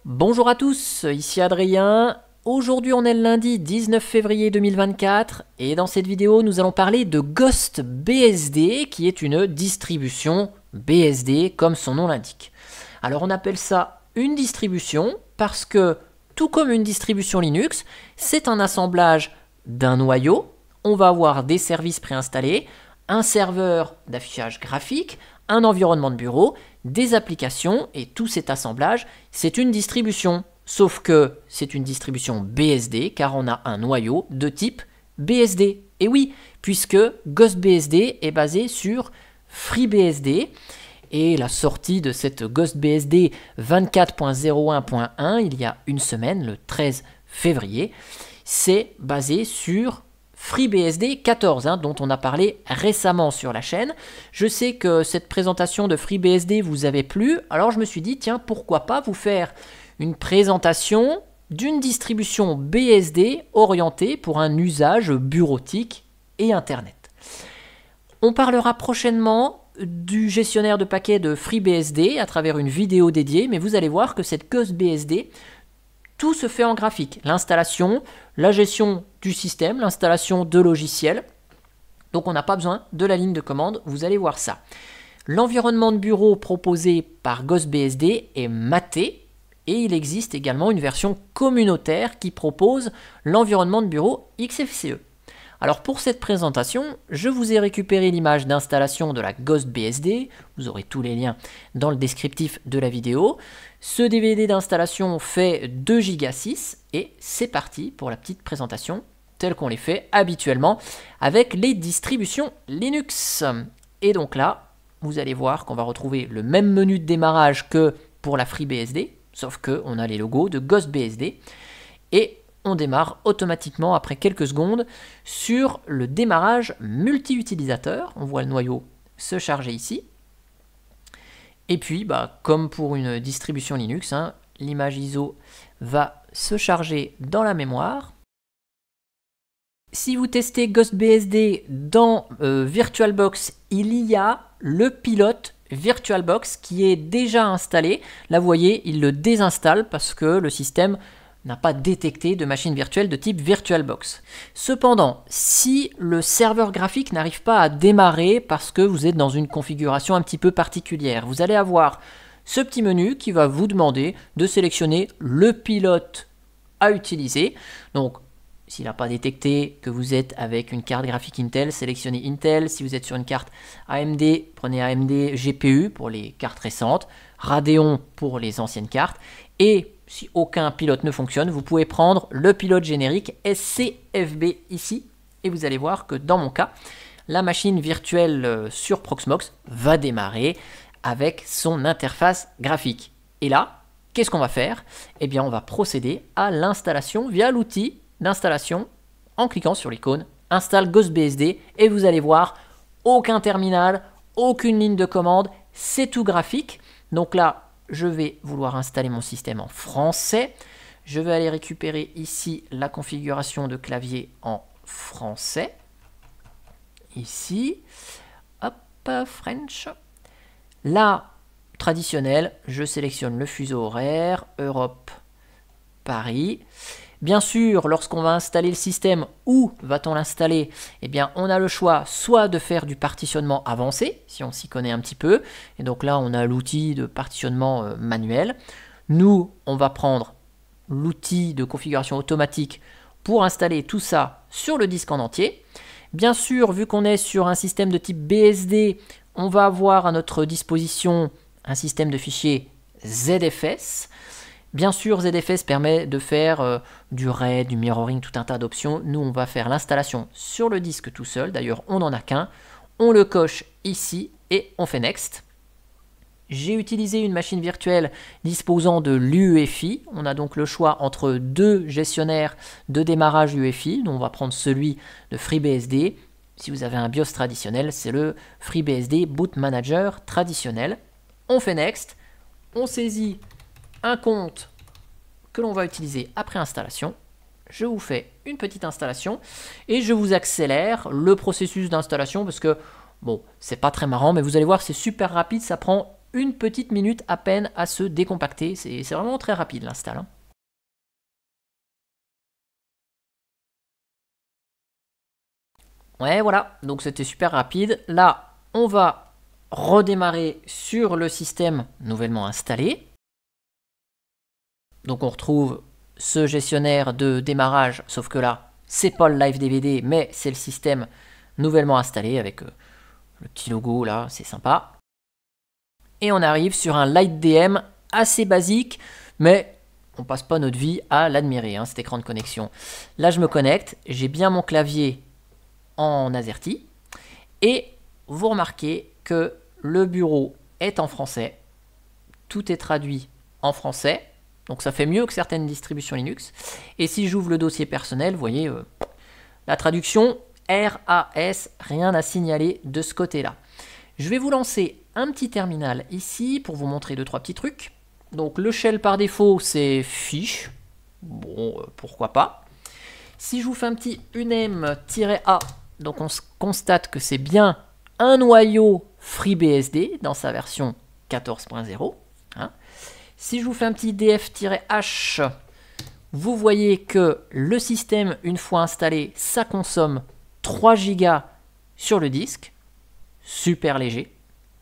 Bonjour à tous, ici Adrien. Aujourd'hui on est le lundi 19 février 2024 et dans cette vidéo nous allons parler de Ghost BSD qui est une distribution BSD comme son nom l'indique. Alors on appelle ça une distribution parce que tout comme une distribution Linux, c'est un assemblage d'un noyau. On va avoir des services préinstallés, un serveur d'affichage graphique, un environnement de bureau, des applications et tout cet assemblage, c'est une distribution. Sauf que c'est une distribution BSD car on a un noyau de type BSD. Et oui, puisque GhostBSD est basé sur FreeBSD et la sortie de cette GhostBSD 24.01.1 il y a une semaine, le 13 février, c'est basé sur FreeBSD 14, dont on a parlé récemment sur la chaîne. Je sais que cette présentation de FreeBSD vous avait plu, alors je me suis dit, tiens, pourquoi pas vous faire une présentation d'une distribution BSD orientée pour un usage bureautique et Internet. On parlera prochainement du gestionnaire de paquets de FreeBSD à travers une vidéo dédiée, mais vous allez voir que cette GhostBSD, tout se fait en graphique. L'installation, la gestion du système, l'installation de logiciels. Donc on n'a pas besoin de la ligne de commande, vous allez voir ça. L'environnement de bureau proposé par GhostBSD est maté et il existe également une version communautaire qui propose l'environnement de bureau XFCE. Alors pour cette présentation, je vous ai récupéré l'image d'installation de la GhostBSD, vous aurez tous les liens dans le descriptif de la vidéo. Ce DVD d'installation fait 2 Go 6 et c'est parti pour la petite présentation telle qu'on les fait habituellement avec les distributions Linux. Et donc là, vous allez voir qu'on va retrouver le même menu de démarrage que pour la FreeBSD, sauf qu'on a les logos de GhostBSD et on démarre automatiquement après quelques secondes sur le démarrage multi-utilisateur. On voit le noyau se charger ici. Et puis, comme pour une distribution Linux, l'image ISO va se charger dans la mémoire. Si vous testez GhostBSD dans VirtualBox, il y a le pilote VirtualBox qui est déjà installé. Là, vous voyez, il le désinstalle parce que le système n'a pas détecté de machine virtuelle de type VirtualBox. Cependant, si le serveur graphique n'arrive pas à démarrer parce que vous êtes dans une configuration un petit peu particulière, vous allez avoir ce petit menu qui va vous demander de sélectionner le pilote à utiliser. Donc, s'il n'a pas détecté que vous êtes avec une carte graphique Intel, sélectionnez Intel. Si vous êtes sur une carte AMD, prenez AMD GPU pour les cartes récentes, Radeon pour les anciennes cartes. Et si aucun pilote ne fonctionne, vous pouvez prendre le pilote générique SCFB ici. Et vous allez voir que dans mon cas, la machine virtuelle sur Proxmox va démarrer avec son interface graphique. Et là, qu'est-ce qu'on va faire? Eh bien, on va procéder à l'installation via l'outil d'installation en cliquant sur l'icône Installe GhostBSD et vous allez voir aucun terminal, aucune ligne de commande, c'est tout graphique. Donc là, je vais vouloir installer mon système en français. Je vais aller récupérer ici la configuration de clavier en français. Ici, hop, French. Là, traditionnel, je sélectionne le fuseau horaire, Europe, Paris. Bien sûr, lorsqu'on va installer le système, où va-t-on l'installer? Eh bien, on a le choix soit de faire du partitionnement avancé, si on s'y connaît un petit peu. Et donc là, on a l'outil de partitionnement manuel. Nous, on va prendre l'outil de configuration automatique pour installer tout ça sur le disque en entier. Bien sûr, vu qu'on est sur un système de type BSD, on va avoir à notre disposition un système de fichiers ZFS. Bien sûr, ZFS permet de faire du RAID, du mirroring, tout un tas d'options. Nous, on va faire l'installation sur le disque tout seul. D'ailleurs, on n'en a qu'un. On le coche ici et on fait Next. J'ai utilisé une machine virtuelle disposant de l'UEFI. On a donc le choix entre 2 gestionnaires de démarrage UEFI. Donc, on va prendre celui de FreeBSD. Si vous avez un BIOS traditionnel, c'est le FreeBSD Boot Manager traditionnel. On fait Next. On saisit un compte que l'on va utiliser après installation. Je vous fais une petite installation et je vous accélère le processus d'installation parce que, bon, c'est pas très marrant, mais vous allez voir, c'est super rapide, ça prend une petite minute à peine à se décompacter. C'est vraiment très rapide l'install, hein. Ouais, voilà, donc c'était super rapide. Là, on va redémarrer sur le système nouvellement installé. Donc on retrouve ce gestionnaire de démarrage, sauf que là, c'est pas le live DVD, mais c'est le système nouvellement installé avec le petit logo là, c'est sympa. Et on arrive sur un Light DM assez basique, mais on passe pas notre vie à l'admirer, hein, cet écran de connexion. Là, je me connecte, j'ai bien mon clavier en AZERTY, et vous remarquez que le bureau est en français, tout est traduit en français, donc ça fait mieux que certaines distributions Linux. Et si j'ouvre le dossier personnel, vous voyez, la traduction RAS, rien à signaler de ce côté-là. Je vais vous lancer un petit terminal ici pour vous montrer 2-3 petits trucs. Donc le shell par défaut, c'est fiche. Bon, pourquoi pas. Si je vous fais un petit unem-a, donc on constate que c'est bien un noyau FreeBSD dans sa version 14.0. Hein. Si je vous fais un petit df-h, vous voyez que le système, une fois installé, ça consomme 3 Go sur le disque. Super léger,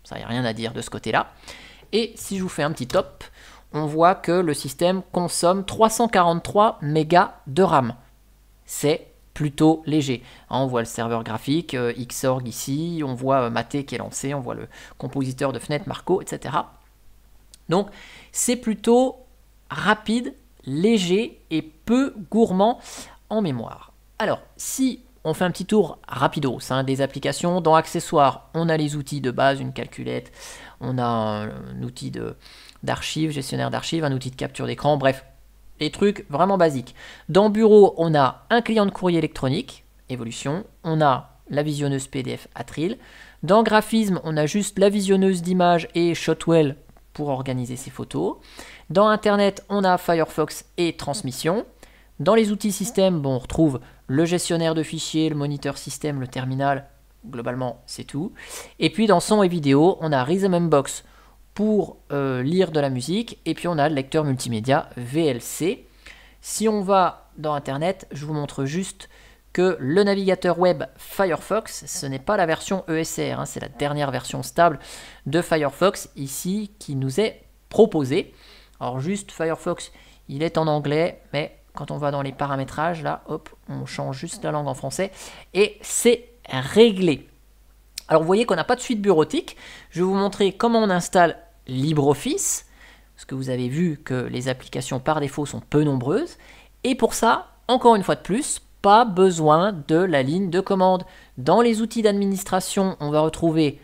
ça n'y a rien à dire de ce côté-là. Et si je vous fais un petit top, on voit que le système consomme 343 mégas de RAM. C'est plutôt léger. On voit le serveur graphique, Xorg ici, on voit Mate qui est lancé, on voit le compositeur de fenêtre Marco, etc. Donc c'est plutôt rapide, léger et peu gourmand en mémoire. Alors si on fait un petit tour rapidos, hein, des applications. Dans accessoires, on a les outils de base, une calculette, on a un outil d'archives, gestionnaire d'archives, un outil de capture d'écran, bref, des trucs vraiment basiques. Dans bureau, on a un client de courrier électronique, Evolution, on a la visionneuse PDF Atril. Dans graphisme, on a juste la visionneuse d'images et Shotwell pour organiser ses photos. Dans Internet, on a Firefox et Transmission. Dans les outils système, bon, on retrouve le gestionnaire de fichiers, le moniteur système, le terminal, globalement c'est tout. Et puis dans son et vidéo, on a Rhythmbox pour lire de la musique, et puis on a le lecteur multimédia VLC. Si on va dans Internet, je vous montre juste que le navigateur web Firefox, ce n'est pas la version ESR, hein, c'est la dernière version stable de Firefox ici qui nous est proposée. Alors juste Firefox, il est en anglais, mais quand on va dans les paramétrages, là, hop, on change juste la langue en français et c'est réglé. Alors vous voyez qu'on n'a pas de suite bureautique. Je vais vous montrer comment on installe LibreOffice, parce que vous avez vu que les applications par défaut sont peu nombreuses. Et pour ça, encore une fois de plus, pas besoin de la ligne de commande. Dans les outils d'administration, on va retrouver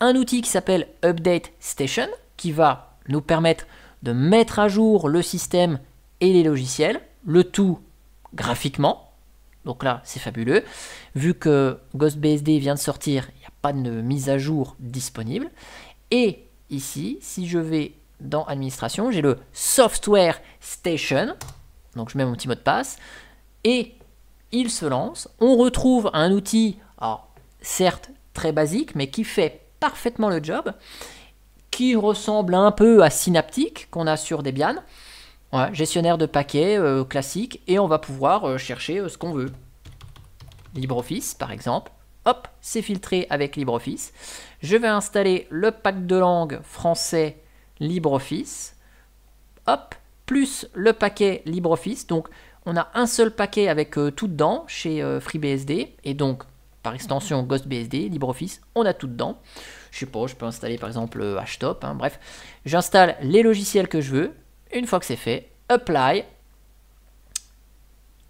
un outil qui s'appelle Update Station, qui va nous permettre de mettre à jour le système et les logiciels, le tout graphiquement. Donc là, c'est fabuleux. Vu que GhostBSD vient de sortir, il n'y a pas de mise à jour disponible. Et ici, si je vais dans Administration, j'ai le Software Station. Donc je mets mon petit mot de passe. Et il se lance. On retrouve un outil, alors, certes très basique, mais qui fait parfaitement le job, qui ressemble un peu à Synaptic qu'on a sur Debian. Ouais, gestionnaire de paquets classique, et on va pouvoir chercher ce qu'on veut. LibreOffice par exemple, hop, c'est filtré avec LibreOffice. Je vais installer le pack de langue français LibreOffice, hop, plus le paquet LibreOffice. Donc on a un seul paquet avec tout dedans chez FreeBSD, et donc par extension GhostBSD, LibreOffice, on a tout dedans. Je sais pas, je peux installer par exemple Htop, hein, bref. J'installe les logiciels que je veux. Une fois que c'est fait, Apply.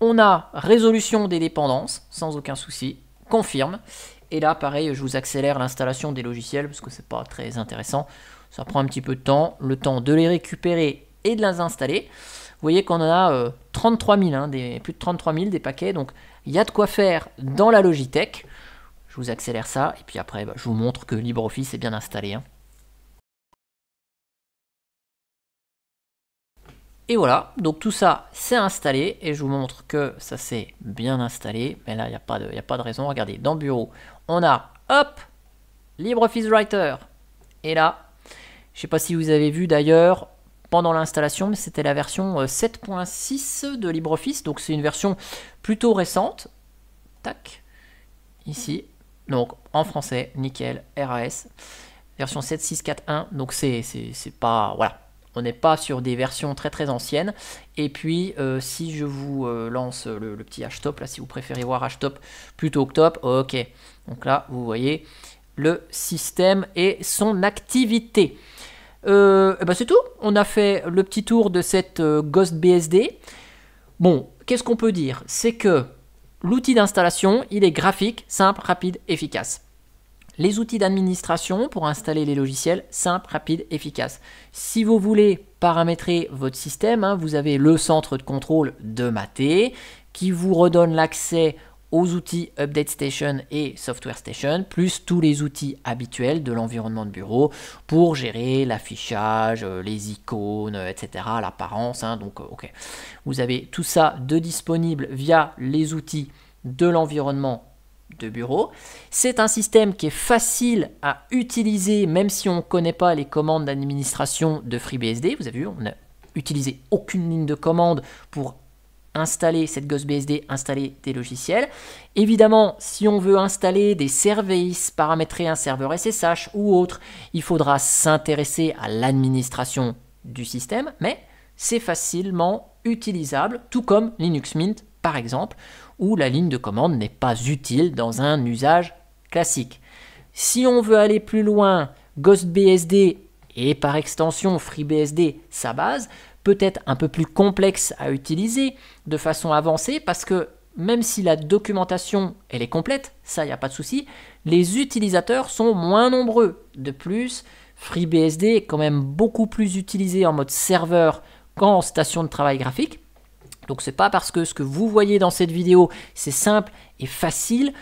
On a résolution des dépendances, sans aucun souci. Confirme. Et là, pareil, je vous accélère l'installation des logiciels, parce que c'est pas très intéressant. Ça prend un petit peu de temps, le temps de les récupérer et de les installer. Vous voyez qu'on en a 33 000, hein, plus de 33 000 des paquets. Donc, il y a de quoi faire dans la Logitech. Je vous accélère ça. Et puis après, je vous montre que LibreOffice est bien installé. Hein. Et voilà, donc tout ça c'est installé, et je vous montre que ça s'est bien installé. Mais là, il n'y a pas de raison. Regardez, dans Bureau, on a, hop, LibreOffice Writer. Et là, Je ne sais pas si vous avez vu d'ailleurs pendant l'installation, mais c'était la version 7.6 de LibreOffice, donc c'est une version plutôt récente. Tac, ici, donc en français, nickel, RAS, version 7.6.4.1, donc c'est pas, voilà, on n'est pas sur des versions très anciennes. Et puis si je vous lance le petit HTOP, là si vous préférez voir HTOP plutôt que top, ok, donc là vous voyez le système et son activité. Ben c'est tout, on a fait le petit tour de cette GhostBSD. Bon, qu'est-ce qu'on peut dire? C'est que l'outil d'installation, il est graphique, simple, rapide, efficace. Les outils d'administration pour installer les logiciels, simple, rapide, efficace. Si vous voulez paramétrer votre système, hein, vous avez le centre de contrôle de Mate qui vous redonne l'accès aux outils Update Station et Software Station, plus tous les outils habituels de l'environnement de bureau pour gérer l'affichage, les icônes, etc., l'apparence. Hein, donc, ok. Vous avez tout ça de disponible via les outils de l'environnement de bureau. C'est un système qui est facile à utiliser, même si on ne connaît pas les commandes d'administration de FreeBSD. Vous avez vu, on n'a utilisé aucune ligne de commande pour installer cette GhostBSD, installer des logiciels. Évidemment, si on veut installer des services, paramétrer un serveur SSH ou autre, il faudra s'intéresser à l'administration du système, mais c'est facilement utilisable, tout comme Linux Mint par exemple, où la ligne de commande n'est pas utile dans un usage classique. Si on veut aller plus loin, GhostBSD et par extension FreeBSD, sa base, peut être un peu plus complexe à utiliser de façon avancée parce que même si la documentation elle est complète, ça il n'y a pas de souci, les utilisateurs sont moins nombreux. De plus, FreeBSD est quand même beaucoup plus utilisé en mode serveur qu'en station de travail graphique. Donc c'est pas parce que ce que vous voyez dans cette vidéo c'est simple et facile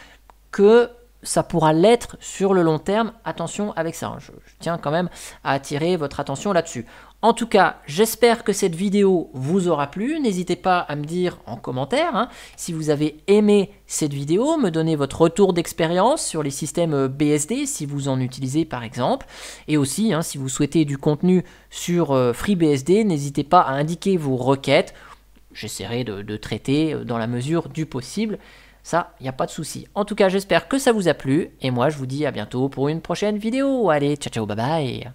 que ça pourra l'être sur le long terme. Attention avec ça, je tiens quand même à attirer votre attention là-dessus. En tout cas, j'espère que cette vidéo vous aura plu. N'hésitez pas à me dire en commentaire si vous avez aimé cette vidéo, me donner votre retour d'expérience sur les systèmes BSD, si vous en utilisez par exemple. Et aussi, si vous souhaitez du contenu sur FreeBSD, n'hésitez pas à indiquer vos requêtes. J'essaierai de traiter dans la mesure du possible. Ça, il n'y a pas de souci. En tout cas, j'espère que ça vous a plu. Et moi, je vous dis à bientôt pour une prochaine vidéo. Allez, ciao, ciao, bye bye.